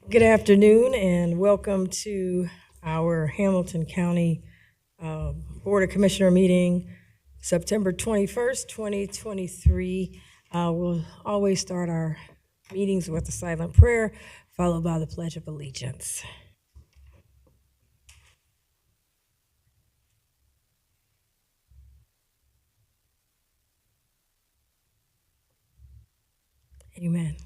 Good afternoon and welcome to our Hamilton County Board of Commissioner meeting, September 21st, 2023. We'll always start our meetings with a silent prayer, followed by the Pledge of Allegiance. Amen.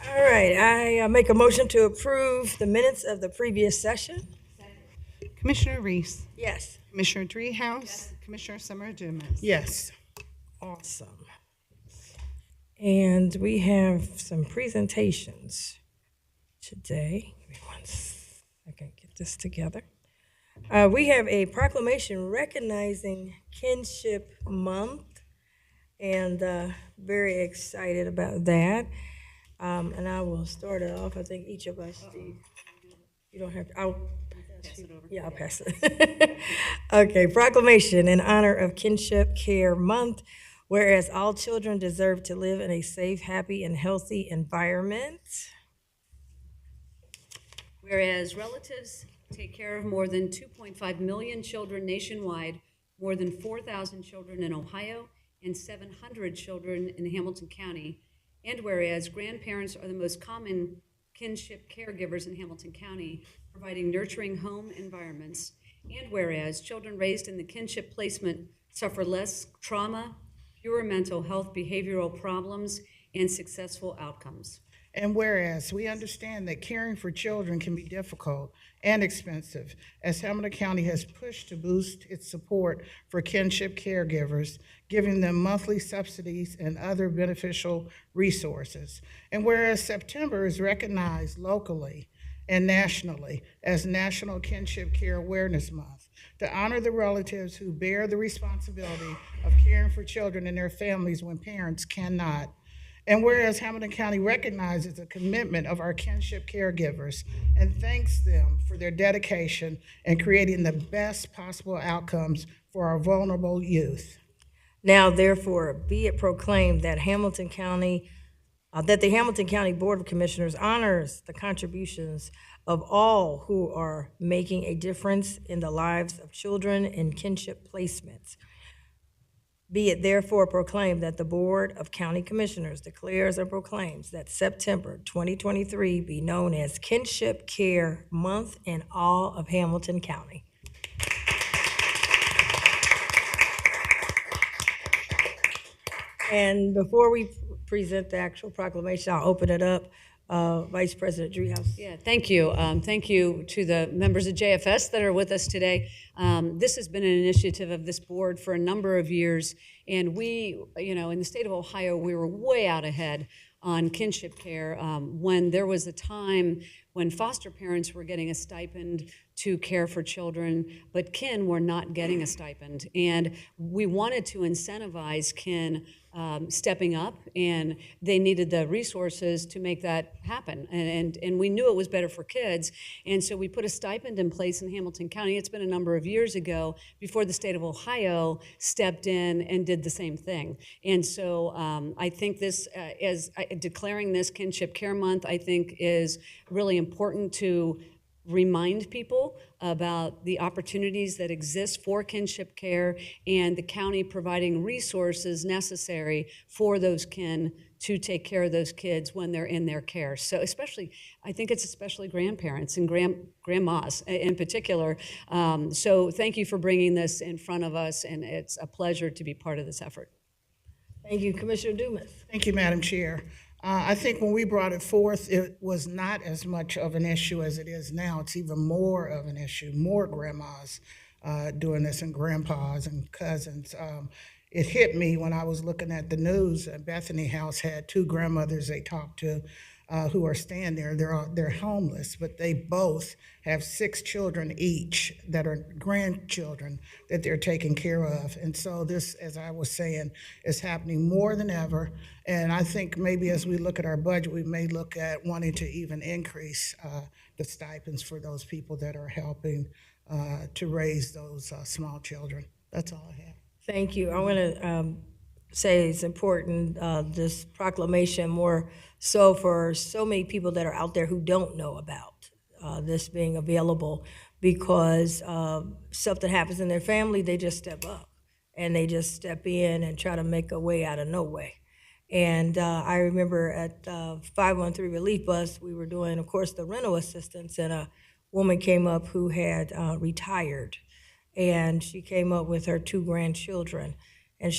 All right, I make a motion to approve the minutes of the previous session. Commissioner Reese. Yes. Commissioner Dreehouse. Commissioner Summer Dumas. Yes. Awesome. And we have some presentations today. Give me 1 second, get this together. We have a proclamation recognizing Kinship Month, and very excited about that. And I will start it off. I think each of us, Steve, you don't have to, I'll pass it over. Yeah, I'll pass it. Okay, proclamation in honor of Kinship Care Month. Whereas all children deserve to live in a safe, happy, and healthy environment. Whereas relatives take care of more than 2.5 million children nationwide, more than 4,000 children in Ohio, and 700 children in Hamilton County. And whereas grandparents are the most common kinship caregivers in Hamilton County, providing nurturing home environments. And whereas children raised in the kinship placement suffer less trauma, fewer mental health behavioral problems, and successful outcomes. And whereas we understand that caring for children can be difficult and expensive, as Hamilton County has pushed to boost its support for kinship caregivers, giving them monthly subsidies and other beneficial resources. And whereas September is recognized locally and nationally as National Kinship Care Awareness Month, to honor the relatives who bear the responsibility of caring for children and their families when parents cannot. And whereas Hamilton County recognizes the commitment of our kinship caregivers and thanks them for their dedication in creating the best possible outcomes for our vulnerable youth. Now, therefore, be it proclaimed that Hamilton County, that the Hamilton County Board of Commissioners honors the contributions of all who are making a difference in the lives of children in kinship placements. Be it therefore proclaimed that the Board of County Commissioners declares and proclaims that September 2023 be known as Kinship Care Month in all of Hamilton County. And before we present the actual proclamation, I'll open it up. Vice President Dreehouse. Yeah, thank you. Thank you to the members of JFS that are with us today. This has been an initiative of this board for a number of years, and we, in the state of Ohio, we were way out ahead on kinship care when there was a time when foster parents were getting a stipend to care for children, but kin were not getting a stipend. And we wanted to incentivize kin stepping up, and they needed the resources to make that happen. And we knew it was better for kids, and so we put a stipend in place in Hamilton County. It's been a number of years ago before the state of Ohio stepped in and did the same thing. And so I think this, declaring this Kinship Care Month, I think is really important to remind people about the opportunities that exist for kinship care and the county providing resources necessary for those kin to take care of those kids when they're in their care. So I think it's especially grandparents and grandmas in particular. So thank you for bringing this in front of us, and it's a pleasure to be part of this effort. Thank you, Commissioner Dumas. Thank you, Madam Chair. I think when we brought it forth, it was not as much of an issue as it is now. It's even more of an issue, more grandmas doing this, and grandpas and cousins. It hit me when I was looking at the news. Bethany House had two grandmothers they talked to who are staying there. They're homeless, but they both have 6 children each that are grandchildren that they're taking care of. And so this, as I was saying, is happening more than ever. And I think maybe as we look at our budget, we may look at wanting to even increase the stipends for those people that are helping to raise those small children. That's all I have. Thank you. I want to say it's important, this proclamation, more so for so many people that are out there who don't know about this being available, because something happens in their family, they just step up and they just step in and try to make a way out of no way. And I remember at 513 Relief Bus, we were doing, of course, the rental assistance, and a woman came up who had retired, and she came up with her 2 grandchildren, and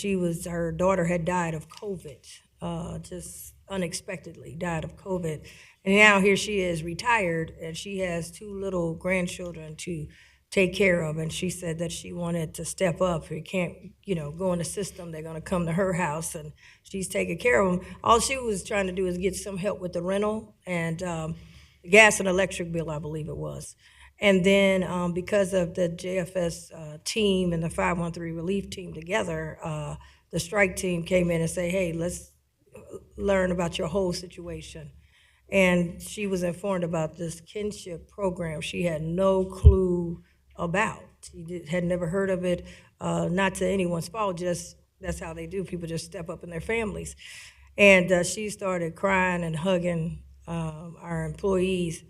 her daughter had died of COVID, just unexpectedly died of COVID. And now here she is retired, and she has 2 little grandchildren to take care of. And she said that she wanted to step up. You can't, go in the system. They're going to come to her house, and she's taking care of them. All she was trying to do is get some help with the rental and the gas and electric bill, I believe it was. And then because of the JFS team and the 513 relief team together, the strike team came in and said, hey, let's learn about your whole situation. And she was informed about this kinship program she had no clue about. She had never heard of it, not to anyone's fault, just that's how they do. People just step up in their families. And she started crying and hugging our employees,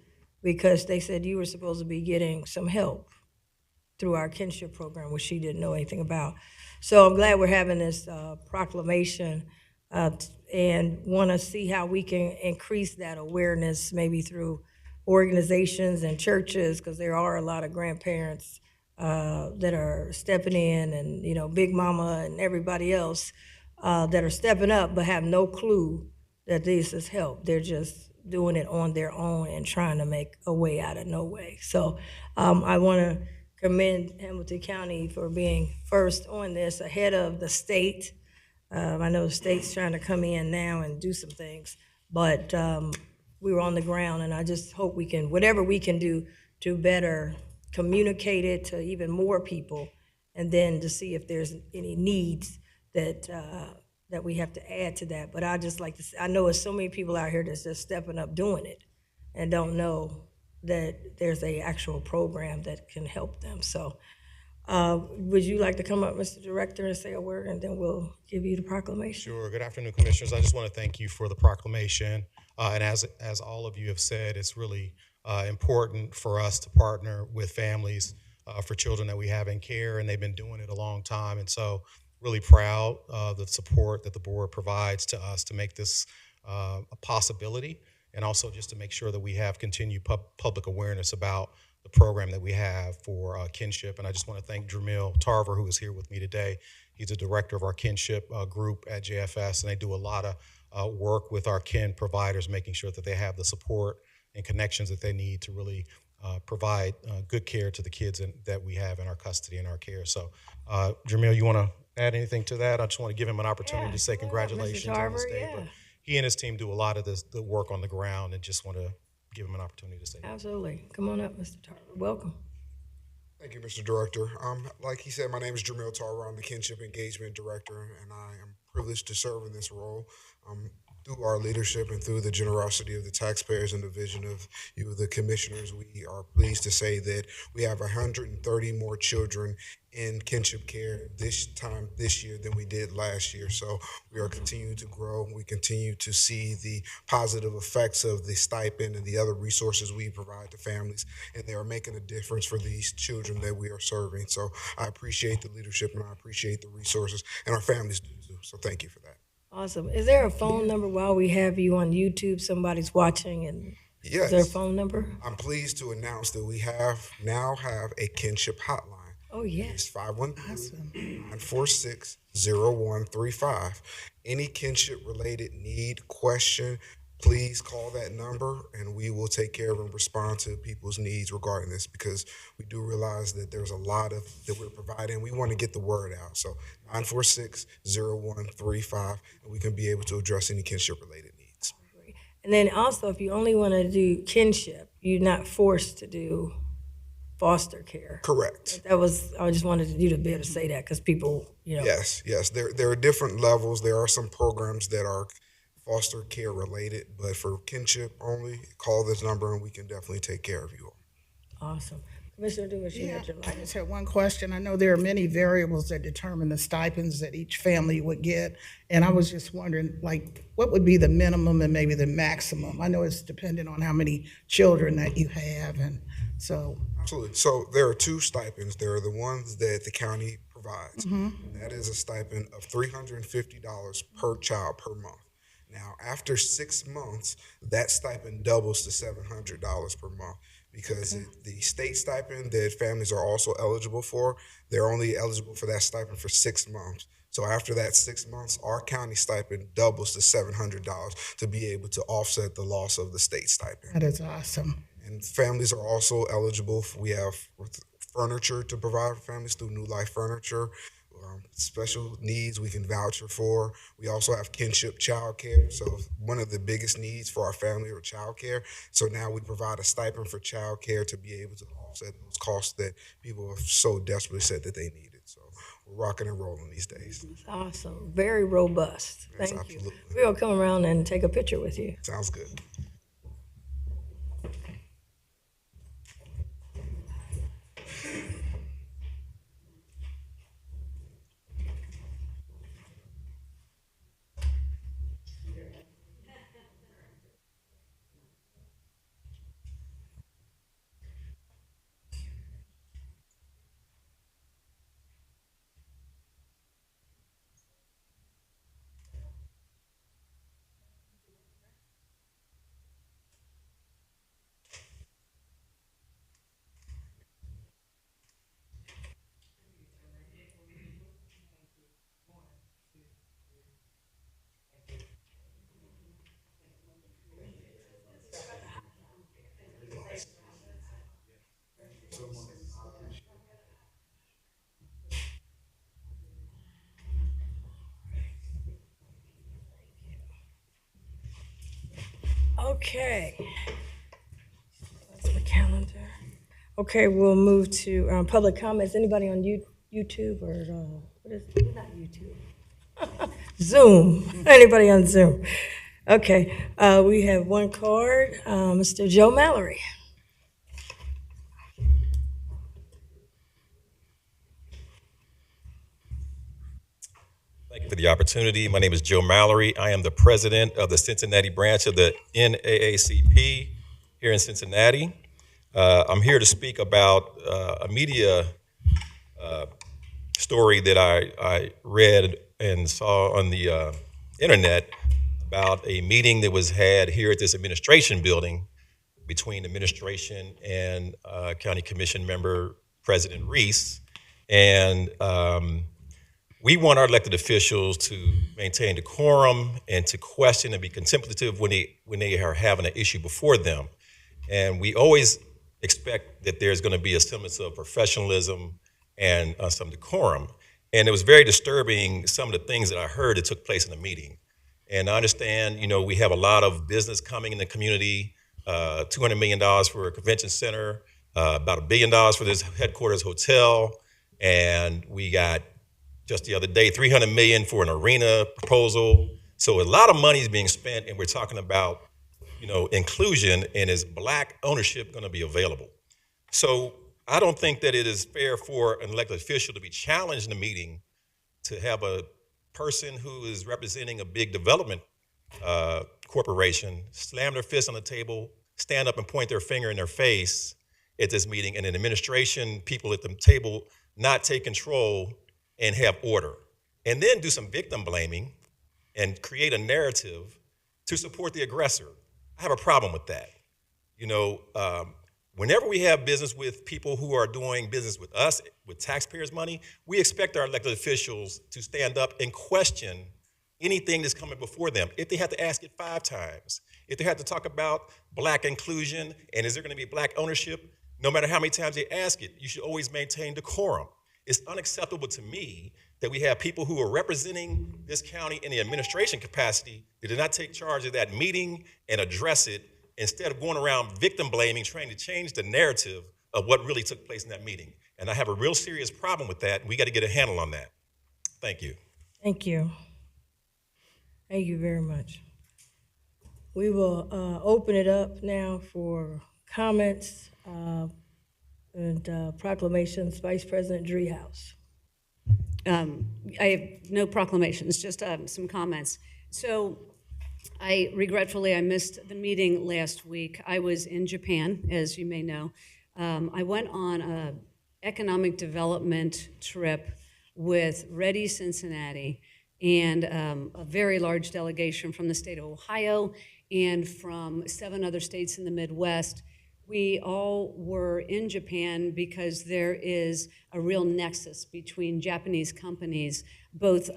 because they said you were supposed to be getting some help through our kinship program, which she didn't know anything about. So I'm glad we're having this proclamation and want to see how we can increase that awareness, maybe through organizations and churches, because there are a lot of grandparents that are stepping in, and Big Mama and everybody else that are stepping up but have no clue that this is help. They're just doing it on their own and trying to make a way out of no way. So I want to commend Hamilton County for being first on this, ahead of the state. I know the state's trying to come in now and do some things, but we were on the ground, and I just hope we can, whatever we can do to better communicate it to even more people, and then to see if there's any needs that we have to add to that. But I just like to say, I know there's so many people out here that's just stepping up doing it and don't know that there's a actual program that can help them. So would you like to come up, Mr. Director, and say a word, and then we'll give you the proclamation? Sure. Good afternoon, Commissioners. I just want to thank you for the proclamation. And as all of you have said, it's really important for us to partner with families for children that we have in care, and they've been doing it a long time. And so really proud of the support that the board provides to us to make this a possibility, and also just to make sure that we have continued public awareness about the program that we have for kinship. And I just want to thank Jamil Tarver, who is here with me today. He's a director of our kinship group at JFS, and they do a lot of work with our kin providers, making sure that they have the support and connections that they need to really provide good care to the kids that we have in our custody and our care. So Jamil, you want to add anything to that? I just want to give him an opportunity to say congratulations on this day. But he and his team do a lot of the work on the ground, and just want to give him an opportunity to say that. Absolutely. Come on up, Mr. Tarver. Welcome. Thank you, Mr. Director. Like he said, my name is Jamil Tarver. I'm the Kinship Engagement Director, and I am privileged to serve in this role. Through our leadership and through the generosity of the taxpayers and the vision of you, the commissioners, we are pleased to say that we have 130 more children in kinship care this year than we did last year. So we are continuing to grow. We continue to see the positive effects of the stipend and the other resources we provide to families, and they are making a difference for these children that we are serving. So I appreciate the leadership, and I appreciate the resources, and our families do too. So thank you for that. Awesome. Is there a phone number while we have you on YouTube? Somebody's watching, and Yes. is there a phone number? I'm pleased to announce that we now have a kinship hotline. Oh, yes. It's 513-946-0135. Any kinship-related need, question, please call that number, and we will take care of and respond to people's needs regarding this, because we do realize that there's a lot of that we're providing. We want to get the word out. So 946-0135, and we can be able to address any kinship-related needs. And then also, if you only want to do kinship, you're not forced to do foster care. Correct. I just wanted you to be able to say that because people, Yes. There are different levels. There are some programs that are foster care related, but for kinship only, call this number and we can definitely take care of you all. Awesome. Commissioner Dumas, you had your I line. just had one question. I know there are many variables that determine the stipends that each family would get. And I was just wondering, like, what would be the minimum and maybe the maximum? I know it's dependent on how many children that you have, and so. Absolutely. So there are two stipends. There are the ones that the county provides. That is a stipend of $350 per child per month. Now, after 6 months, that stipend doubles to $700 per month because the state stipend that families are also eligible for, they're only eligible for that stipend for 6 months. So after that 6 months, our county stipend doubles to $700 to be able to offset the loss of the state stipend. That is awesome. And families are also eligible. We have furniture to provide for families through New Life Furniture. Special needs we can voucher for. We also have kinship child care. So one of the biggest needs for our family are child care. So now we provide a stipend for child care to be able to offset those costs that people have so desperately said that they needed. So we're rocking and rolling these days. Awesome. Very robust. Yes, Thank you. absolutely. We'll come around and take a picture with you. Sounds good. Okay. That's the calendar. Okay, we'll move to public comments. Anybody on YouTube or what is it? Not YouTube. Zoom. Anybody on Zoom? Okay, we have one card. Mr. Joe Mallory. Thank you for the opportunity. My name is Joe Mallory. I am the president of the Cincinnati branch of the NAACP here in Cincinnati. I'm here to speak about a media story that I read and saw on the internet about a meeting that was had here at this administration building between administration and County Commission member President Reese. And we want our elected officials to maintain decorum and to question and be contemplative when they are having an issue before them. And we always expect that there's going to be a semblance of professionalism and some decorum. And it was very disturbing, some of the things that I heard that took place in the meeting. And I understand, we have a lot of business coming in the community, $200 million for a convention center, about $1 billion for this headquarters hotel, and we got just the other day, $300 million for an arena proposal. So a lot of money is being spent, and we're talking about, inclusion, and is Black ownership going to be available? So I don't think that it is fair for an elected official to be challenged in a meeting to have a person who is representing a big development corporation slam their fist on the table, stand up and point their finger in their face at this meeting, and an administration, people at the table not take control and have order, and then do some victim blaming and create a narrative to support the aggressor. I have a problem with that. Whenever we have business with people who are doing business with us, with taxpayers' money, we expect our elected officials to stand up and question anything that's coming before them. If they have to ask it 5 times, if they have to talk about Black inclusion and is there going to be Black ownership, no matter how many times they ask it, you should always maintain decorum. It's unacceptable to me that we have people who are representing this county in the administration capacity that did not take charge of that meeting and address it instead of going around victim blaming, trying to change the narrative of what really took place in that meeting. And I have a real serious problem with that. We got to get a handle on that. Thank you. Thank you. Thank you very much. We will open it up now for comments and proclamations. Vice President Driehaus. I have no proclamations, just some comments. So regretfully, I missed the meeting last week. I was in Japan, as you may know. I went on an economic development trip with Ready Cincinnati and a very large delegation from the state of Ohio and from 7 other states in the Midwest. We all were in Japan because there is a real nexus between Japanese companies, both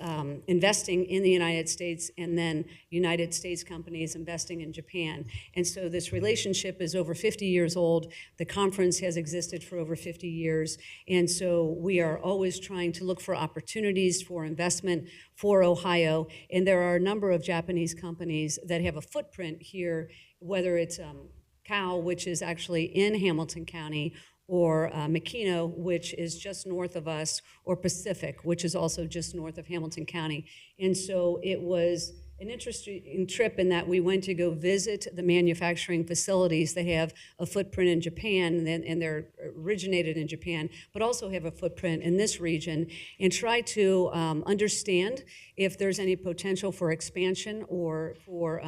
investing in the United States and then United States companies investing in Japan. And so this relationship is over 50 years old. The conference has existed for over 50 years. And so we are always trying to look for opportunities for investment for Ohio. And there are a number of Japanese companies that have a footprint here, whether it's Cal, which is actually in Hamilton County, or Makino, which is just north of us, or Pacific, which is also just north of Hamilton County. And so it was an interesting trip in that we went to go visit the manufacturing facilities that have a footprint in Japan, and they're originated in Japan, but also have a footprint in this region, and try to understand if there's any potential for expansion or for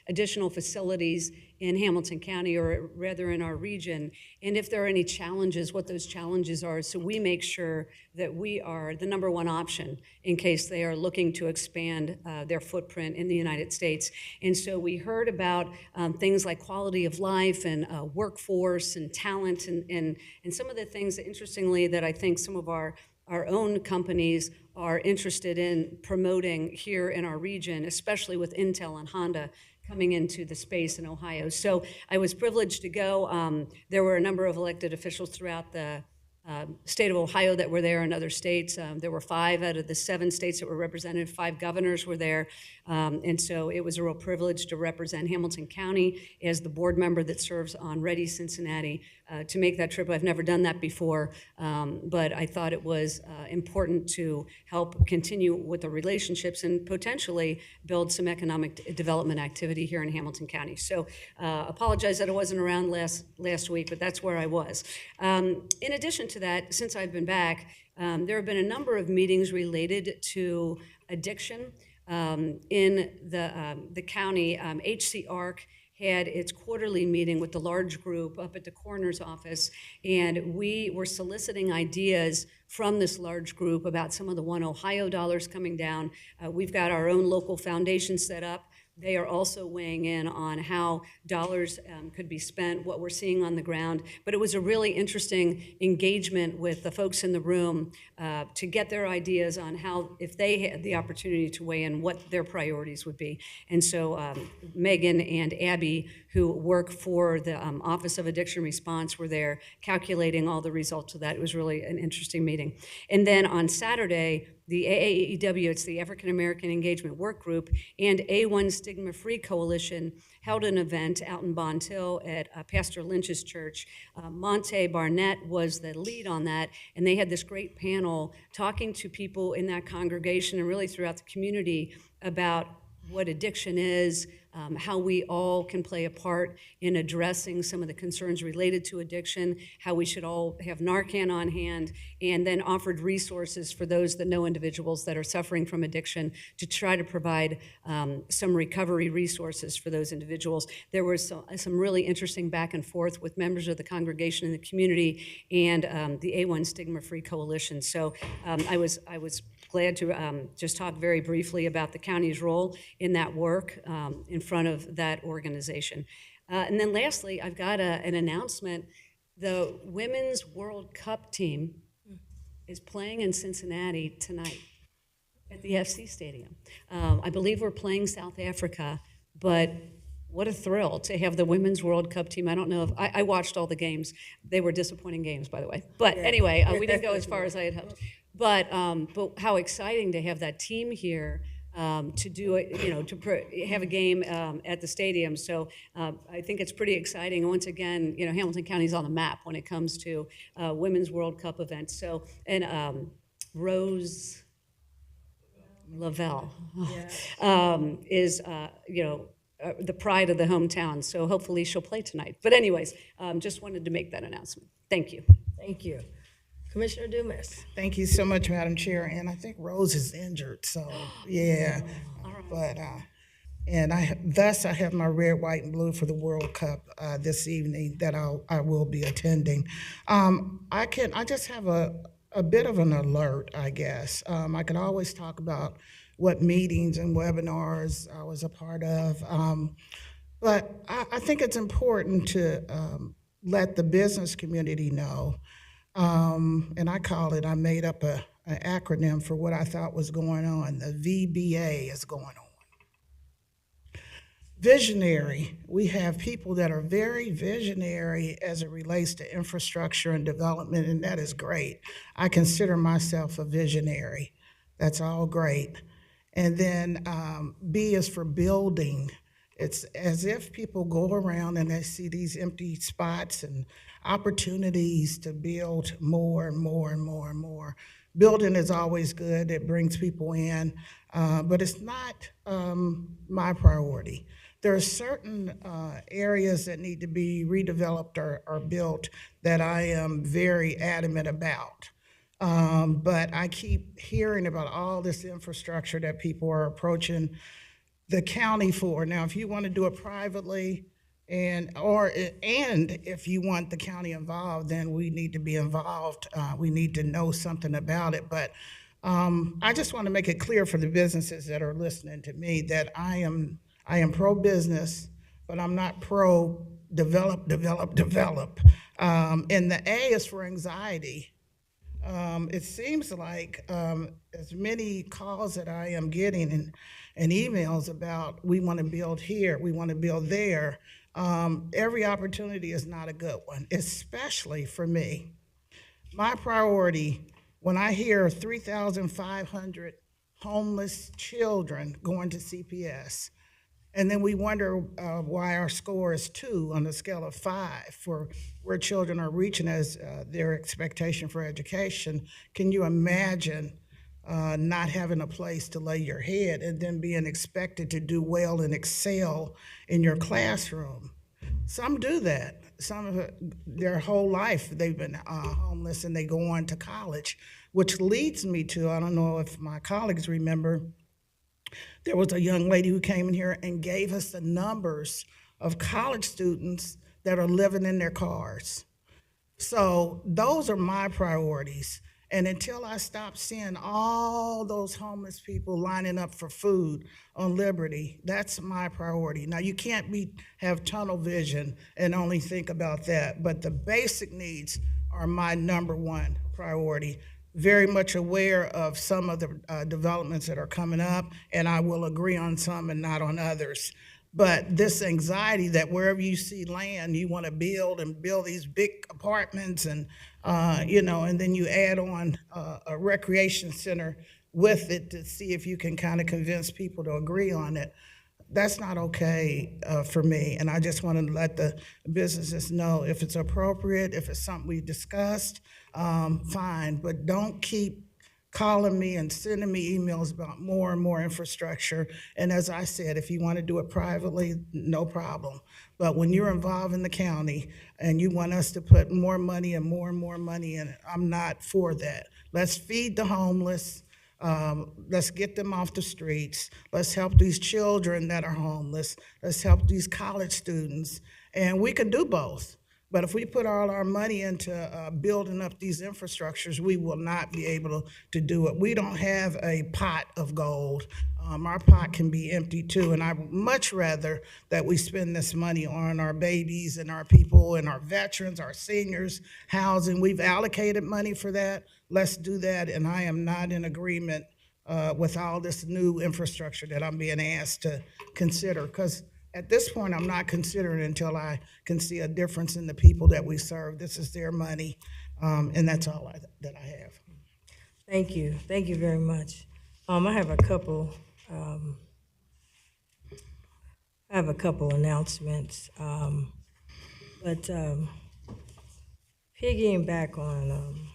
additional facilities in Hamilton County, or rather in our region, and if there are any challenges, what those challenges are, so we make sure that we are the #1 option in case they are looking to expand their footprint in the United States. And so we heard about things like quality of life and workforce and talent and some of the things, interestingly, that I think some of our own companies are interested in promoting here in our region, especially with Intel and Honda coming into the space in Ohio. So I was privileged to go. There were a number of elected officials throughout the state of Ohio that were there, and other states. There were 5 out of the 7 states that were represented. 5 governors were there. And so it was a real privilege to represent Hamilton County as the board member that serves on Ready Cincinnati to make that trip. I've never done that before, but I thought it was important to help continue with the relationships and potentially build some economic development activity here in Hamilton County. So apologize that I wasn't around last week, but that's where I was. In addition to that, since I've been back, there have been a number of meetings related to addiction in the county. HC ARC had its quarterly meeting with the large group up at the coroner's office, and we were soliciting ideas from this large group about some of the One Ohio dollars coming down. We've got our own local foundation set up. They are also weighing in on how dollars could be spent, what we're seeing on the ground. But it was a really interesting engagement with the folks in the room to get their ideas on how, if they had the opportunity to weigh in, what their priorities would be. And so Megan and Abby, who work for the Office of Addiction Response, were there calculating all the results of that. It was really an interesting meeting. And then on Saturday, the AAEW, it's the African American Engagement Work Group, and A1 Stigma Free Coalition held an event out in Bond Hill at Pastor Lynch's church. Monte Barnett was the lead on that, and they had this great panel talking to people in that congregation and really throughout the community about what addiction is, how we all can play a part in addressing some of the concerns related to addiction, how we should all have Narcan on hand, and then offered resources for those that know individuals that are suffering from addiction to try to provide some recovery resources for those individuals. There was some really interesting back and forth with members of the congregation and the community and the A1 Stigma Free Coalition. So I was glad to just talk very briefly about the county's role in that work in front of that organization. And then lastly, I've got an announcement. The Women's World Cup team is playing in Cincinnati tonight at the FC Stadium. I believe we're playing South Africa, but what a thrill to have the Women's World Cup team. I don't know if, I watched all the games. They were disappointing games, by the way. But anyway, we didn't go as far as I had hoped. But how exciting to have that team here to do it, have a game at the stadium. So I think it's pretty exciting. And once again, Hamilton County's on the map when it comes to Women's World Cup events. So, and Rose Lavelle is, the pride of the hometown. So hopefully she'll play tonight. But anyways, just wanted to make that announcement. Thank you. Thank you. Commissioner Dumas. Thank you so much, Madam Chair. And I think Rose is injured, so yeah. But and I have my red, white, and blue for the World Cup this evening that I will be attending. I just have a bit of an alert, I guess. I could always talk about what meetings and webinars I was a part of, but I think it's important to let the business community know. And I made up an acronym for what I thought was going on. The VBA is going on. Visionary. We have people that are very visionary as it relates to infrastructure and development, and that is great. I consider myself a visionary. That's all great. And then B is for building. It's as if people go around and they see these empty spots and opportunities to build more and more and more and more. Building is always good. It brings people in, but it's not my priority. There are certain areas that need to be redeveloped or built that I am very adamant about. But I keep hearing about all this infrastructure that people are approaching the county for. Now, if you want to do it privately and if you want the county involved, then we need to be involved. We need to know something about it. But I just want to make it clear for the businesses that are listening to me that I am pro-business, but I'm not pro-develop. And the A is for anxiety. It seems like as many calls that I am getting and emails about we want to build here, we want to build there, every opportunity is not a good one, especially for me. My priority, when I hear 3,500 homeless children going to CPS, and then we wonder why our score is 2 on the scale of 5 for where children are reaching as their expectation for education. Can you imagine not having a place to lay your head and then being expected to do well and excel in your classroom? Some do that. Some of their whole life they've been homeless and they go on to college, which leads me to, I don't know if my colleagues remember, there was a young lady who came in here and gave us the numbers of college students that are living in their cars. So those are my priorities. And until I stop seeing all those homeless people lining up for food on Liberty, that's my priority. Now, you can't have tunnel vision and only think about that, but the basic needs are my number one priority. Very much aware of some of the developments that are coming up, and I will agree on some and not on others. But this anxiety that wherever you see land, you want to build these big apartments and, and then you add on a recreation center with it to see if you can kind of convince people to agree on it. That's not okay for me. And I just want to let the businesses know if it's appropriate, if it's something we discussed, fine, but don't keep calling me and sending me emails about more and more infrastructure. And as I said, if you want to do it privately, no problem. But when you're involved in the county and you want us to put more money and more money in it, I'm not for that. Let's feed the homeless. Let's get them off the streets. Let's help these children that are homeless. Let's help these college students. And we can do both. But if we put all our money into building up these infrastructures, we will not be able to do it. We don't have a pot of gold. Our pot can be empty too, and I'd much rather that we spend this money on our babies and our people and our veterans, our seniors, housing. We've allocated money for that. Let's do that, and I am not in agreement with all this new infrastructure that I'm being asked to consider, because at this point, I'm not considering until I can see a difference in the people that we serve. This is their money, and that's all that I have. Thank you. Thank you very much. I have a couple, announcements. But piggying back on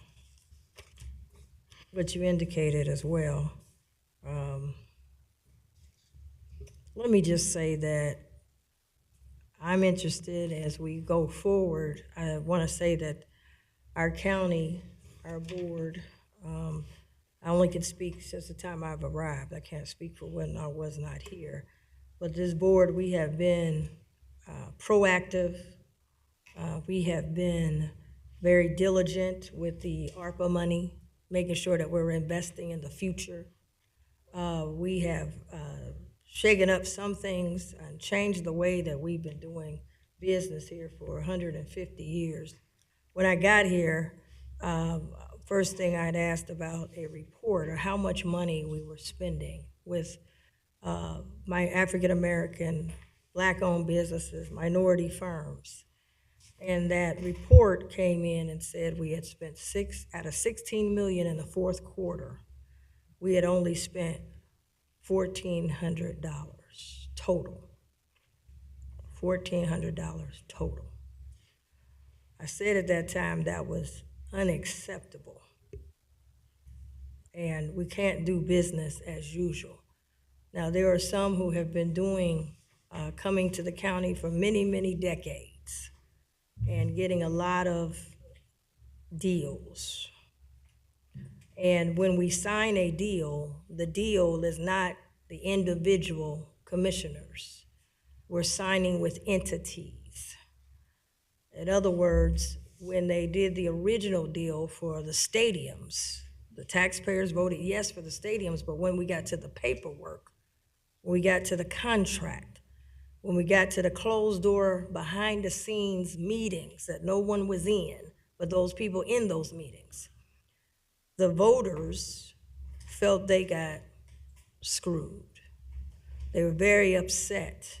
what you indicated as well, let me just say that I'm interested as we go forward. I want to say that our county, our board, I only can speak since the time I've arrived. I can't speak for when I was not here. But this board, we have been proactive. We have been very diligent with the ARPA money, making sure that we're investing in the future. We have shaken up some things and changed the way that we've been doing business here for 150 years. When I got here, first thing I'd asked about a report or how much money we were spending with my African-American, Black-owned businesses, minority firms. And that report came in and said we had spent out of 16 million in the fourth quarter, we had only spent $1,400 total. $1,400 total. I said at that time that was unacceptable. And we can't do business as usual. Now, there are some who have been coming to the county for many, many decades and getting a lot of deals. And when we sign a deal, the deal is not the individual commissioners. We're signing with entities. In other words, when they did the original deal for the stadiums, the taxpayers voted yes for the stadiums, but when we got to the paperwork, when we got to the contract, when we got to the closed door, behind the scenes meetings that no one was in, but those people in those meetings, the voters felt they got screwed. They were very upset,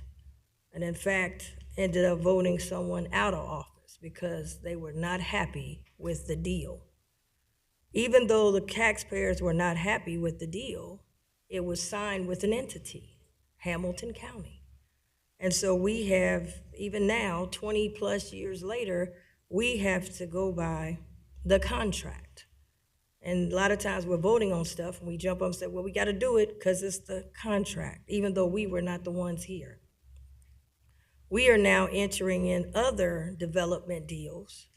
and in fact, ended up voting someone out of office because they were not happy with the deal. Even though the taxpayers were not happy with the deal, it was signed with an entity, Hamilton County. And so we have, even now, 20 plus years later, we have to go by the contract. And a lot of times we're voting on stuff and we jump up and say, well, we got to do it because it's the contract, even though we were not the ones here. We are now entering in other development deals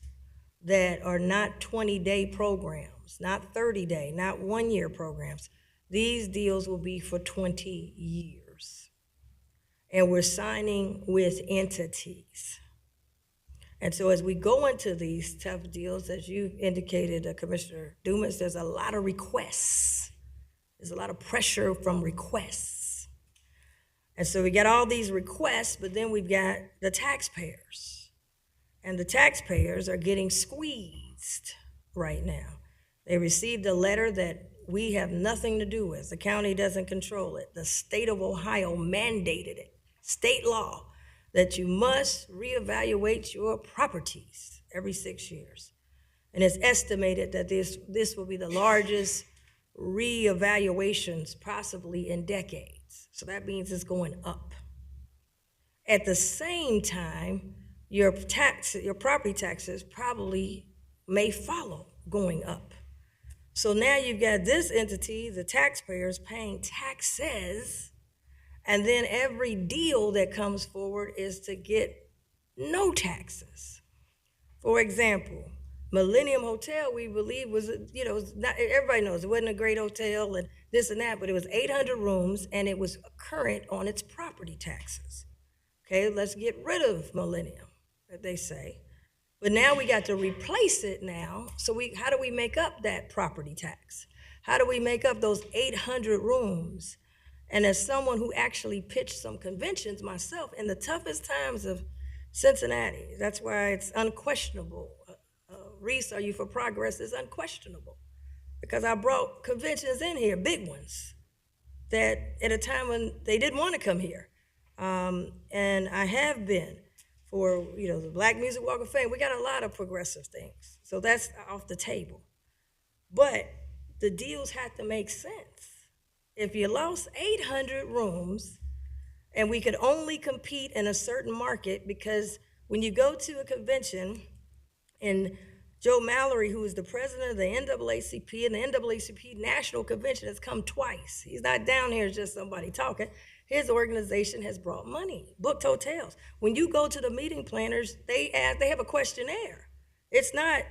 that are not 20-day programs, not 30-day, not one-year programs. These deals will be for 20 years. And we're signing with entities. And so as we go into these tough deals, as you indicated, Commissioner Dumas, there's a lot of requests. There's a lot of pressure from requests. And so we got all these requests, but then we've got the taxpayers. And the taxpayers are getting squeezed right now. They received a letter that we have nothing to do with. The county doesn't control it. The state of Ohio mandated it, state law, that you must reevaluate your properties every 6 years. And it's estimated that this will be the largest reevaluations possibly in decades. So that means it's going up. At the same time, your property taxes probably may follow going up. So now you've got this entity, the taxpayers, paying taxes, and then every deal that comes forward is to get no taxes. For example, Millennium Hotel, we believe was, not, everybody knows it wasn't a great hotel and this and that, but it was 800 rooms and it was current on its property taxes. Okay, let's get rid of Millennium, they say. But now we got to replace it now. So how do we make up that property tax? How do we make up those 800 rooms? And as someone who actually pitched some conventions myself in the toughest times of Cincinnati, that's why it's unquestionable. Reese, Are You for Progress is unquestionable. Because I brought conventions in here, big ones, that at a time when they didn't want to come here. And I have been for, the Black Music Walk of Fame. We got a lot of progressive things. So that's off the table. But the deals had to make sense. If you lost 800 rooms and we could only compete in a certain market, because when you go to a convention, and Joe Mallory, who is the president of the NAACP, and the NAACP National Convention has come twice. He's not down here as just somebody talking. His organization has brought money, booked hotels. When you go to the meeting planners, they have a questionnaire. It's not,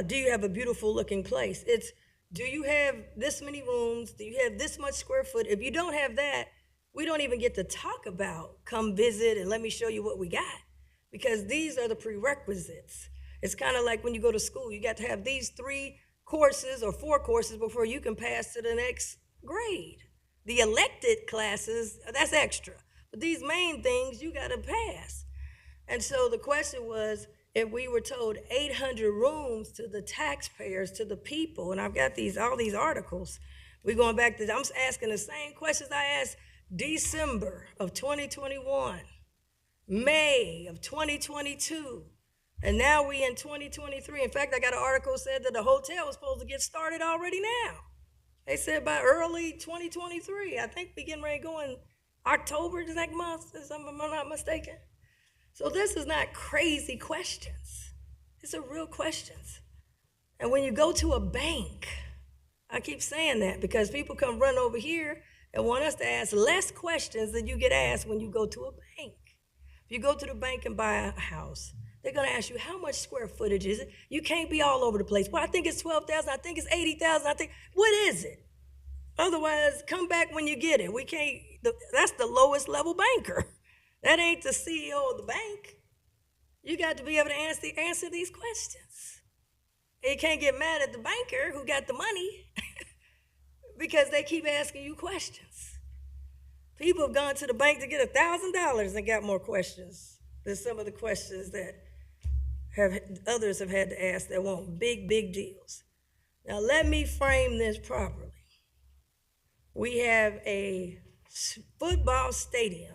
do you have a beautiful looking place? It's, do you have this many rooms? Do you have this much square foot? If you don't have that, we don't even get to talk about come visit and let me show you what we got, because these are the prerequisites. It's kind of like when you go to school, you got to have these 3 courses or 4 courses before you can pass to the next grade. The elected classes, that's extra. But these main things, you got to pass. And so the question was, if we were told 800 rooms to the taxpayers, to the people, and I've got all these articles, we're going back to, I'm asking the same questions I asked December of 2021, May of 2022, and now we in 2023. In fact, I got an article said that the hotel was supposed to get started already now. They said by early 2023. I think we getting ready to go in October next month, if I'm not mistaken. So this is not crazy questions. It's a real questions. And when you go to a bank, I keep saying that because people come run over here and want us to ask less questions than you get asked when you go to a bank. If you go to the bank and buy a house, they're gonna ask you, how much square footage is it? You can't be all over the place. Well, I think it's 12,000, I think it's 80,000, what is it? Otherwise, come back when you get it. We can't, that's the lowest level banker. That ain't the CEO of the bank. You got to be able to answer these questions. And you can't get mad at the banker who got the money because they keep asking you questions. People have gone to the bank to get $1,000 and got more questions than some of the questions that others have had to ask that want big, big deals. Now, let me frame this properly. We have a football stadium.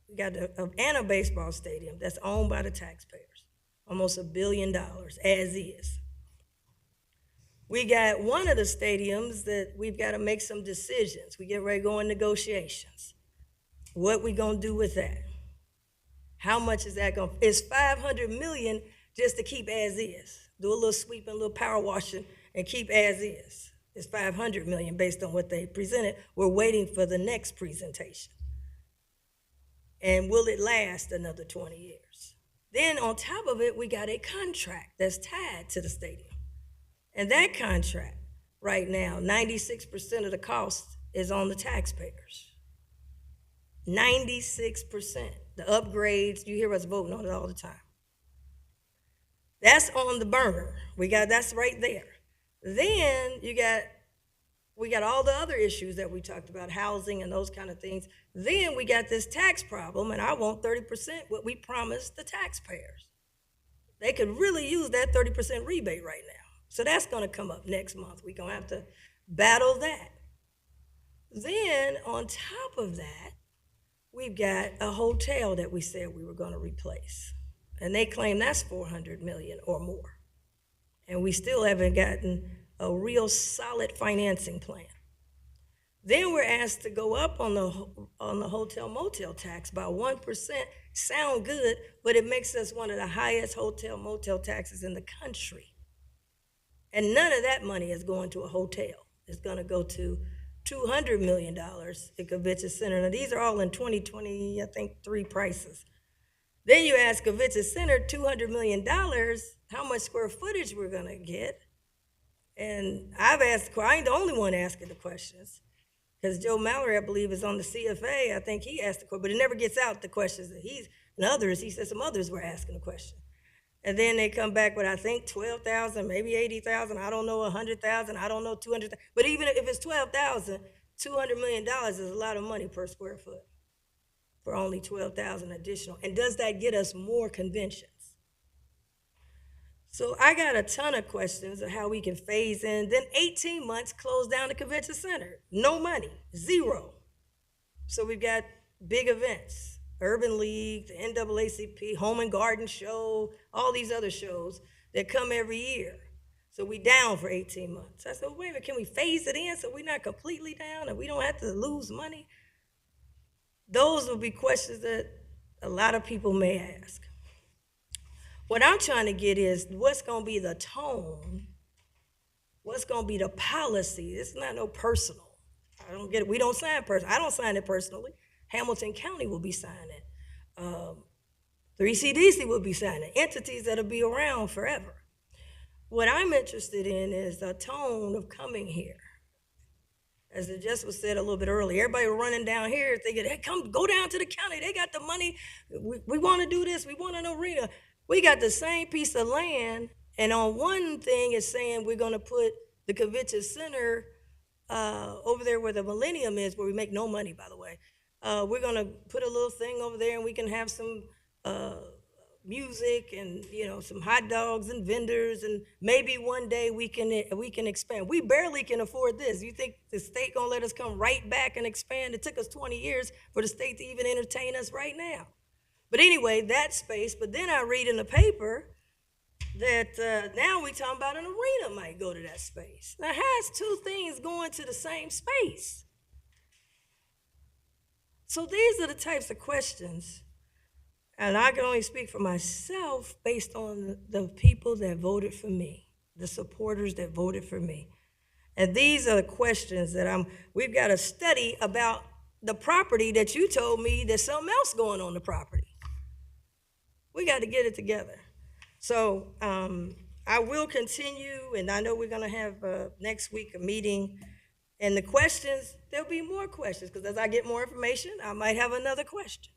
We got and a baseball stadium that's owned by the taxpayers, almost $1 billion as is. We got one of the stadiums that we've got to make some decisions. We get ready to go in negotiations. What we gonna do with that? How much is that gonna? It's $500 million just to keep as is. Do a little sweeping, a little power washing, and keep as is. It's $500 million based on what they presented. We're waiting for the next presentation. And will it last another 20 years? Then on top of it, we got a contract that's tied to the stadium. And that contract right now, 96% of the cost is on the taxpayers. 96%. The upgrades, you hear us voting on it all the time. That's on the burner. That's right there. Then we got all the other issues that we talked about, housing and those kind of things. Then we got this tax problem, and I want 30% what we promised the taxpayers. They could really use that 30% rebate right now. So that's gonna come up next month. We're gonna have to battle that. Then on top of that, we've got a hotel that we said we were gonna replace. And they claim that's $400 million or more. And we still haven't gotten a real solid financing plan. Then we're asked to go up on the hotel motel tax by 1%. Sound good, but it makes us one of the highest hotel motel taxes in the country. And none of that money is going to a hotel. It's gonna go to $200 million at Convention Center. Now these are all in 2020, I think 3 prices. Then you ask Convention Center, $200 million, how much square footage we're gonna get. And I've asked, I ain't the only one asking the questions, because Joe Mallory, I believe, is on the CFA. I think he asked the question, but it never gets out the questions that and others, he said some others were asking the question. And then they come back with, I think, 12,000, maybe 80,000, I don't know, 100,000, I don't know, 200,000. But even if it's 12,000, $200 million is a lot of money per square foot for only 12,000 additional. And does that get us more conventions? So I got a ton of questions of how we can phase in. Then 18 months, close down the Convention Center. No money, 0. So we've got big events, Urban League, the NAACP, Home and Garden Show, all these other shows that come every year. So we down for 18 months. I said, well, wait a minute, can we phase it in so we're not completely down and we don't have to lose money? Those will be questions that a lot of people may ask. What I'm trying to get is what's going to be the tone, what's going to be the policy. It's not no personal. I don't get it. We don't sign personal. I don't sign it personally. Hamilton County will be signing it. 3CDC will be signing it. Entities that'll be around forever. What I'm interested in is the tone of coming here. As it just was said a little bit earlier, everybody running down here thinking, hey, go down to the county. They got the money. We want to do this. We want an arena. We got the same piece of land, and on one thing it's saying we're going to put the convention center over there where the Millennium is, where we make no money, by the way. We're going to put a little thing over there, and we can have some music and some hot dogs and vendors, and maybe one day we can expand. We barely can afford this. You think the state gonna let us come right back and expand? It took us 20 years for the state to even entertain us right now. But anyway, that space. But then I read in the paper that now we talking about an arena might go to that space. Now, how's two things going to the same space? So these are the types of questions. And I can only speak for myself based on the people that voted for me, the supporters that voted for me. And these are the questions that we've got to study about the property that you told me there's something else going on the property. We got to get it together. So I will continue, and I know we're going to have next week a meeting. And the questions, there'll be more questions, because as I get more information, I might have another question.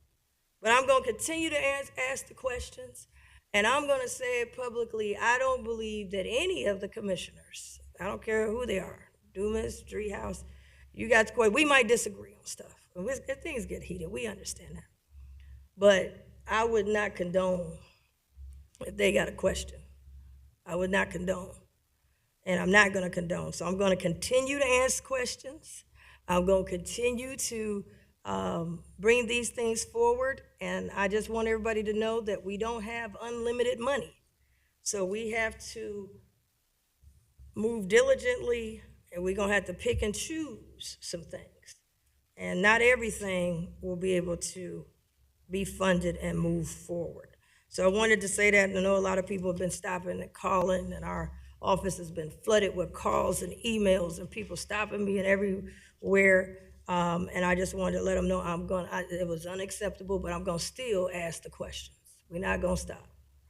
But I'm going to continue to ask the questions, and I'm going to say it publicly. I don't believe that any of the commissioners, I don't care who they are, Dumas, Driehaus, you got to, we might disagree on stuff. Things get heated. We understand that. But I would not condone if they got a question. I would not condone. And I'm not going to condone. So I'm going to continue to ask questions. I'm going to continue to bring these things forward, and I just want everybody to know that we don't have unlimited money. So we have to move diligently, and we're gonna have to pick and choose some things. And not everything will be able to be funded and move forward. So I wanted to say that, and I know a lot of people have been stopping and calling, and our office has been flooded with calls and emails and people stopping me and everywhere. And I just wanted to let them know it was unacceptable, but I'm going to still ask the questions. We're not going to stop.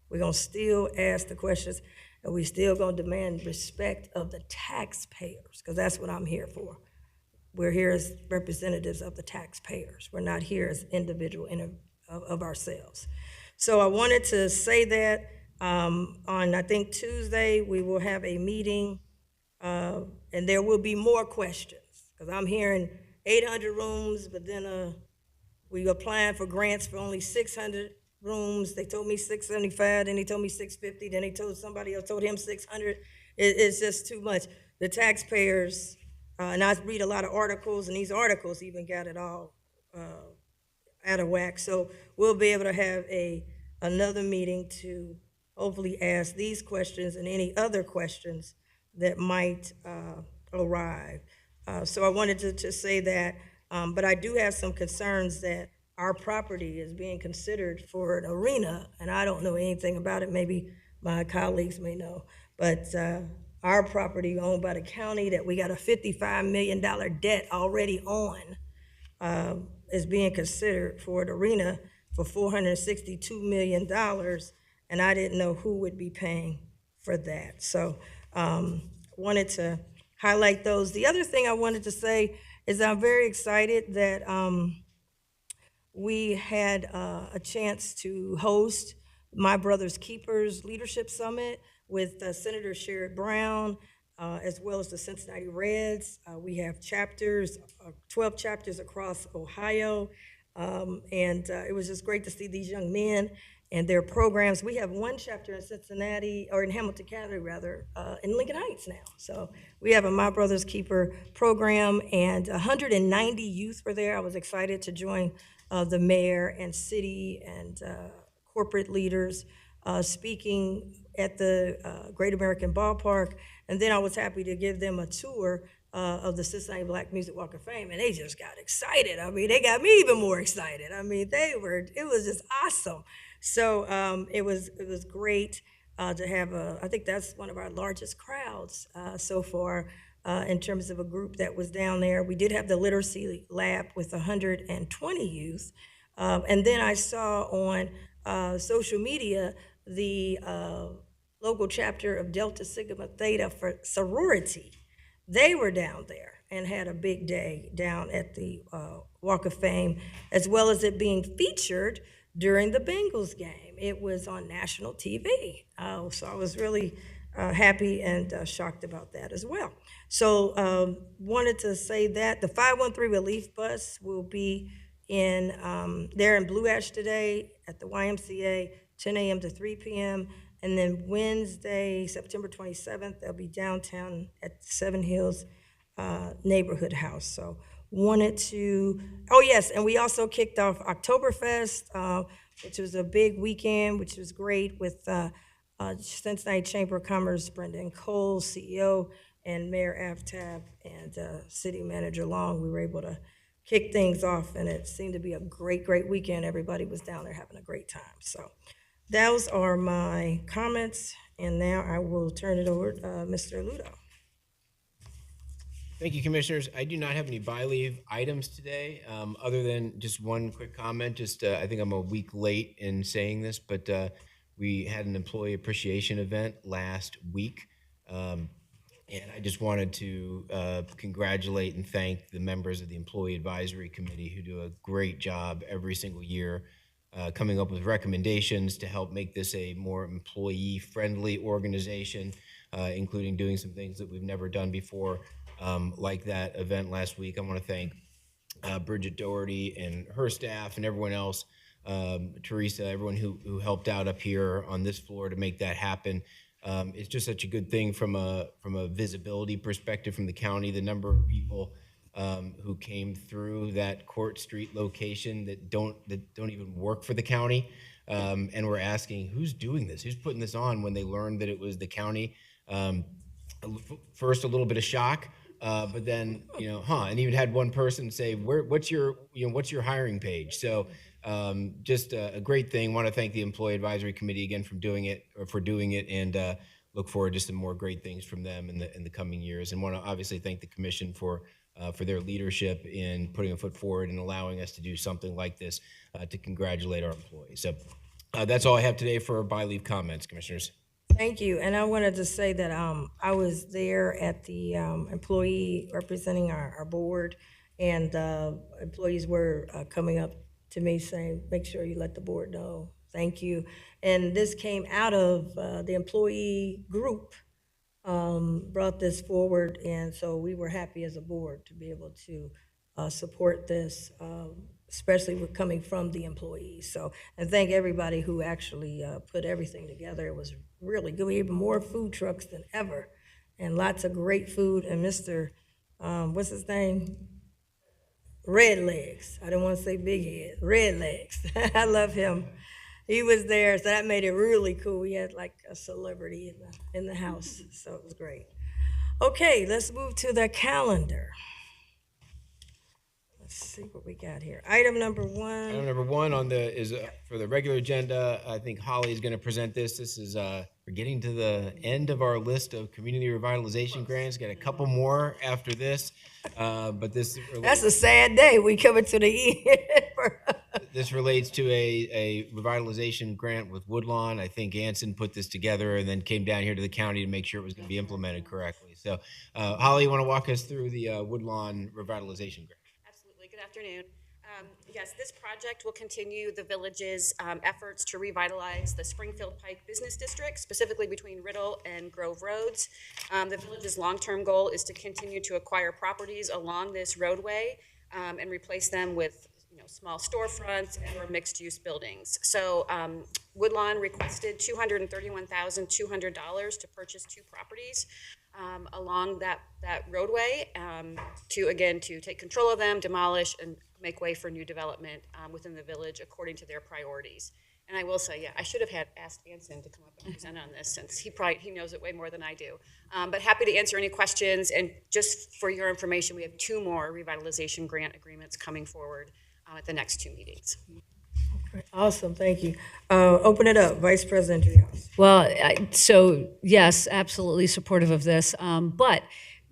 We're going to still ask the questions, and we're still going to demand respect of the taxpayers, because that's what I'm here for. We're here as representatives of the taxpayers. We're not here as individual of ourselves. So I wanted to say that on, I think, Tuesday, we will have a meeting, and there will be more questions, because I'm hearing 800 rooms, but then we applying for grants for only 600 rooms. They told me 675, then they told me 650, then they told somebody else, told him 600. It's just too much. The taxpayers, and I read a lot of articles, and these articles even got it all out of whack. So we'll be able to have another meeting to hopefully ask these questions and any other questions that might arrive. So I wanted to just say that, but I do have some concerns that our property is being considered for an arena, and I don't know anything about it. Maybe my colleagues may know, but our property owned by the county that we got a $55 million debt already on is being considered for an arena for $462 million, and I didn't know who would be paying for that. So wanted to highlight those. The other thing I wanted to say is I'm very excited that we had a chance to host My Brother's Keepers Leadership Summit with Senator Sherrod Brown, as well as the Cincinnati Reds. We have chapters, 12 chapters across Ohio, and it was just great to see these young men and their programs. We have one chapter in Cincinnati, or in Hamilton County rather, in Lincoln Heights now. So we have a My Brother's Keeper program, and 190 youth were there. I was excited to join the mayor and city and corporate leaders speaking at the Great American Ballpark. And then I was happy to give them a tour of the Cincinnati Black Music Walk of Fame, and they just got excited. I mean, they got me even more excited. I mean, it was just awesome. So it was great to have I think that's one of our largest crowds so far in terms of a group that was down there. We did have the literacy lab with 120 youth. And then I saw on social media the local chapter of Delta Sigma Theta for sorority. They were down there and had a big day down at the Walk of Fame, as well as it being featured during the Bengals game. It was on national TV. So I was really happy and shocked about that as well. So wanted to say that the 513 relief bus will be there in Blue Ash today at the YMCA, 10 a.m. to 3 p.m. And then Wednesday, September 27th, they'll be downtown at Seven Hills Neighborhood House. So wanted to, oh yes, and we also kicked off Oktoberfest, which was a big weekend, which was great with Cincinnati Chamber of Commerce, Brendan Cole, CEO, and Mayor Aftab and City Manager Long. We were able to kick things off, and it seemed to be a great, great weekend. Everybody was down there having a great time. So those are my comments, and now I will turn it over to Mr. Ludo. Thank you, Commissioners. I do not have any by-leave items today, other than just one quick comment. I think I'm a week late in saying this, but we had an employee appreciation event last week. And I just wanted to congratulate and thank the members of the Employee Advisory Committee who do a great job every single year coming up with recommendations to help make this a more employee-friendly organization, including doing some things that we've never done before, like that event last week. I want to thank Bridget Doherty and her staff and everyone else, Teresa, everyone who helped out up here on this floor to make that happen. It's just such a good thing from a visibility perspective from the county. The number of people who came through that Court Street location that don't even work for the county, and we're asking who's doing this, who's putting this on, when they learned that it was the county. First, a little bit of shock, but then and even had one person say, "What's your hiring page?" So. Just a great thing. Want to thank the Employee Advisory Committee again for doing it, and look forward to some more great things from them in the coming years. And want to obviously thank the Commission for their leadership in putting a foot forward and allowing us to do something like this to congratulate our employees. So that's all I have today for by-leave comments, Commissioners. Thank you. And I wanted to say that I was there at the employee representing our board, and employees were coming up to me saying, make sure you let the board know. Thank you. And this came out of the employee group brought this forward, and so we were happy as a board to be able to support this, especially with coming from the employees. So, and thank everybody who actually put everything together. It was really good. We had more food trucks than ever, and lots of great food. And Mr. What's his name? Red Legs. I didn't want to say Big Head. Red Legs. I love him. He was there, so that made it really cool. We had like a celebrity in the house, so it was great. Okay, let's move to the calendar. Let's see what we got here. Item number one. Item number one is for the regular agenda. I think Holly is going to present this. This is we're getting to the end of our list of community revitalization grants. Got a couple more after this, but this that's a sad day. We coming to the end. This relates to a revitalization grant with Woodlawn. I think Anson put this together and then came down here to the county to make sure it was going to be implemented correctly. So, Holly, you want to walk us through the Woodlawn revitalization grant? Absolutely. Good afternoon. Yes, this project will continue the village's efforts to revitalize the Springfield Pike Business District, specifically between Riddle and Grove Roads. The village's long-term goal is to continue to acquire properties along this roadway and replace them with small storefronts or mixed-use buildings. So Woodlawn requested $231,200 to purchase 2 properties along that roadway to take control of them, demolish, and make way for new development within the village according to their priorities. And I will say, yeah, I should have asked Anson to come up and present on this, since he knows it way more than I do. But happy to answer any questions. And just for your information, we have 2 more revitalization grant agreements coming forward at the next 2 meetings. Awesome, thank you. Open it up, Vice President Dreehouse. Well, so yes, absolutely supportive of this, but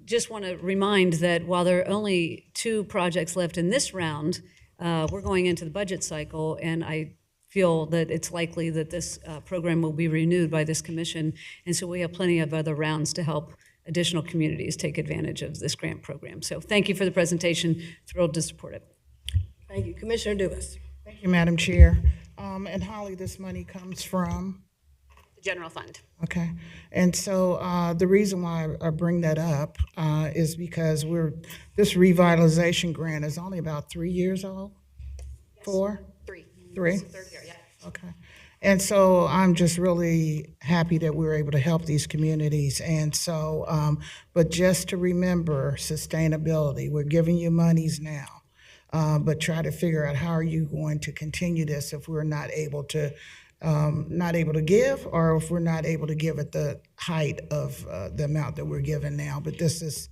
just want to remind that while there are only 2 projects left in this round, we're going into the budget cycle, and I feel that it's likely that this program will be renewed by this commission, and so we have plenty of other rounds to help additional communities take advantage of this grant program. So thank you for the presentation. Thrilled to support it. Thank you. Commissioner Dumas. Thank you, Madam Chair. And Holly, this money comes from? The general fund. Okay, and so the reason why I bring that up is because this revitalization grant is only about 3 years old? 4? 3. 3? It's the 3rd year, yeah. Okay. And so I'm just really happy that we're able to help these communities. And so, but just to remember sustainability, we're giving you monies now, but try to figure out how are you going to continue this if we're not able to give, or if we're not able to give at the height of the amount that we're given now. But this is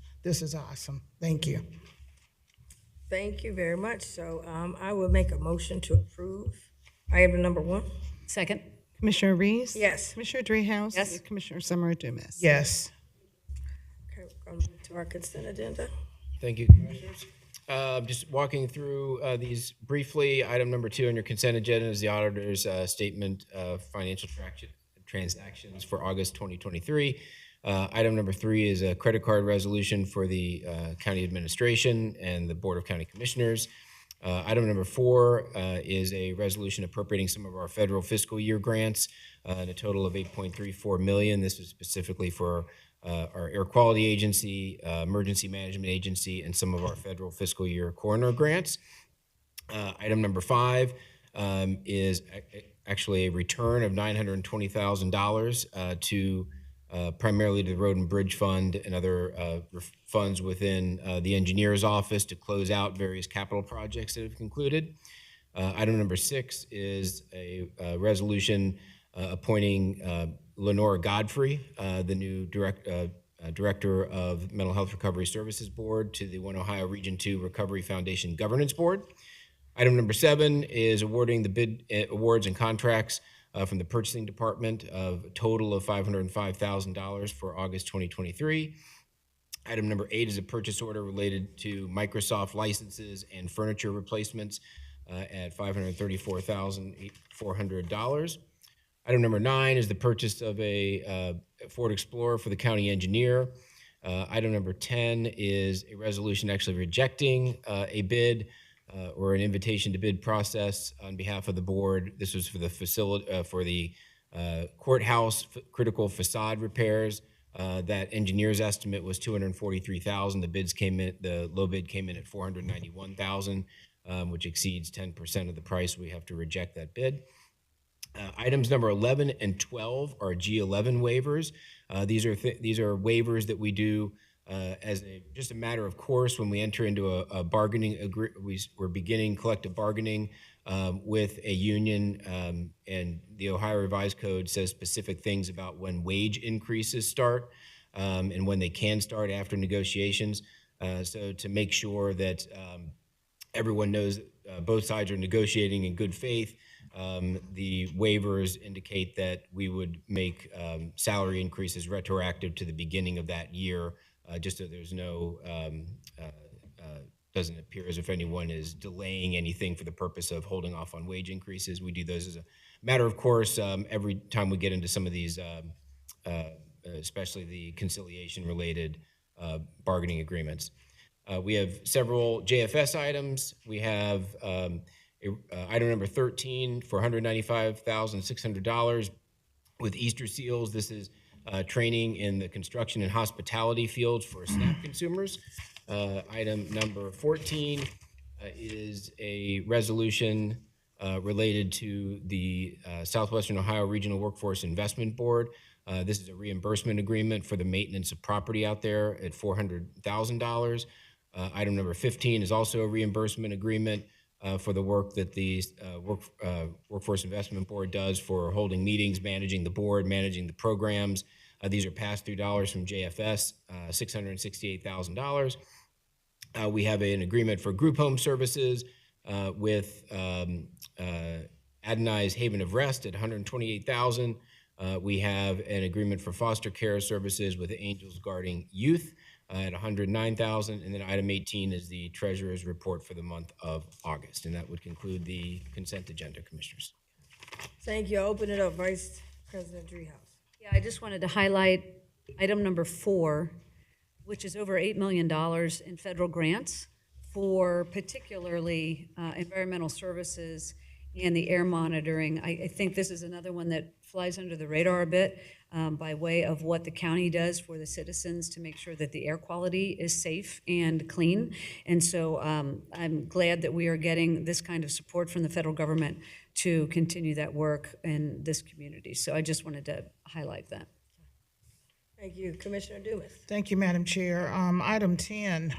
awesome. Thank you. Thank you very much. So I will make a motion to approve item number 1. Second. Commissioner Reese? Yes. Commissioner Dreehouse? Yes. And Commissioner Summer Dumas? Yes. Okay, we're going to move to our consent agenda. Thank you, Commissioners. Just walking through these briefly. Item number 2 on your consent agenda is the auditor's statement of financial transactions for August 2023. Item number 3 is a credit card resolution for the county administration and the Board of County Commissioners. Item number 4 is a resolution appropriating some of our federal fiscal year grants in a total of $8.34 million. This is specifically for our Air Quality Agency, Emergency Management Agency, and some of our federal fiscal year coroner grants. Item number 5 is actually a return of $920,000 to primarily to the Road and Bridge Fund and other funds within the engineer's office to close out various capital projects that have concluded. Item number 6 is a resolution appointing Lenora Godfrey, the new Director of Mental Health Recovery Services Board, to the One Ohio Region 2 Recovery Foundation Governance Board. Item number 7 is awarding the bid awards and contracts from the purchasing department of a total of $505,000 for August 2023. Item number 8 is a purchase order related to Microsoft licenses and furniture replacements at $534,400. Item number 9 is the purchase of a Ford Explorer for the county engineer. Item number 10 is a resolution actually rejecting a bid or an invitation to bid process on behalf of the board. This was for the facility, for the courthouse critical facade repairs. That engineer's estimate was $243,000. The low bid came in at $491,000, which exceeds 10% of the price. We have to reject that bid. Items number 11 and 12 are G11 waivers. These are waivers that we do as just a matter of course when we enter into a bargaining we're beginning collective bargaining with a union, and the Ohio Revised Code says specific things about when wage increases start and when they can start after negotiations. So to make sure that everyone knows both sides are negotiating in good faith, the waivers indicate that we would make salary increases retroactive to the beginning of that year, just so there's no, doesn't appear as if anyone is delaying anything for the purpose of holding off on wage increases. We do those as a matter of course every time we get into some of these, especially the conciliation-related bargaining agreements. We have several JFS items. We have item number 13 for $195,600 with Easter Seals. This is training in the construction and hospitality fields for SNAP consumers. Item number 14 is a resolution related to the Southwestern Ohio Regional Workforce Investment Board. This is a reimbursement agreement for the maintenance of property out there at $400,000. Item number 15 is also a reimbursement agreement for the work that the Workforce Investment Board does for holding meetings, managing the board, managing the programs. These are pass-through dollars from JFS, $668,000. We have an agreement for group home services with Adonai's Haven of Rest at $128,000. We have an agreement for foster care services with Angels Guarding Youth at $109,000. And then item 18 is the treasurer's report for the month of August. And that would conclude the consent agenda, Commissioners. Thank you. I'll open it up, Vice President Dreehouse. Yeah, I just wanted to highlight item number 4, which is over $8 million in federal grants for particularly environmental services and the air monitoring. I think this is another one that flies under the radar a bit by way of what the county does for the citizens to make sure that the air quality is safe and clean. And so I'm glad that we are getting this kind of support from the federal government to continue that work in this community. So I just wanted to highlight that. Thank you. Commissioner Dumas. Thank you, Madam Chair. Item 10,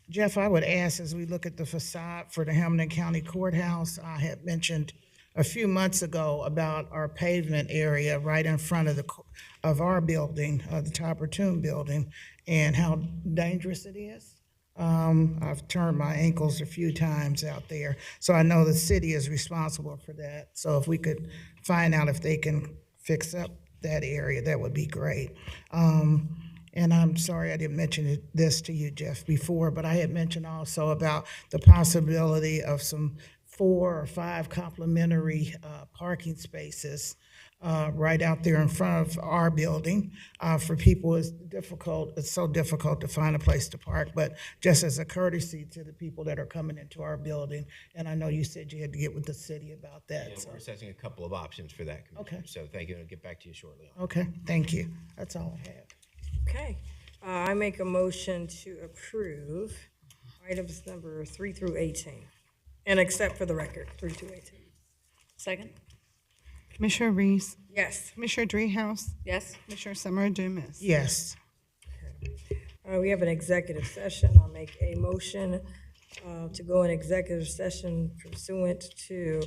Jeff, I would ask, as we look at the facade for the Hamilton County Courthouse, I had mentioned a few months ago about our pavement area right in front of our building, the Topper Tomb building, and how dangerous it is. I've turned my ankles a few times out there, so I know the city is responsible for that. So if we could find out if they can fix up that area, that would be great. And I'm sorry I didn't mention this to you, Jeff, before, but I had mentioned also about the possibility of some 4 or 5 complimentary parking spaces right out there in front of our building for people. It's so difficult to find a place to park, but just as a courtesy to the people that are coming into our building. And I know you said you had to get with the city about that. Yeah, so. we're assessing a couple of options for that, Commissioner. Okay. So thank you. I'll get back to you shortly. on Okay, thank you. That's all I have. Okay. I make a motion to approve items number 3 through 18, and accept for the record 3 through 18. Second? Commissioner Reese, Yes. Commissioner Dreehouse, Yes? Commissioner Summer Dumas. Yes. We have an executive session. I'll make a motion to go in executive session pursuant to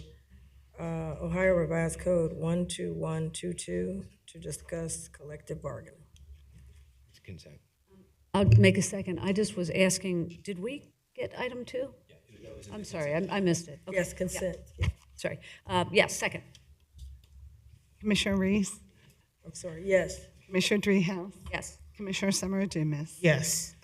Ohio Revised Code 12122 to discuss collective bargaining. It's consent. I'll make a second. I just was asking, did we get item 2? I'm sorry, I missed it. Okay. Yes, consent. Sorry. Yes, second. Commissioner Reese, I'm sorry, yes. Commissioner Dreehouse, Yes. Commissioner Summer Dumas. Yes.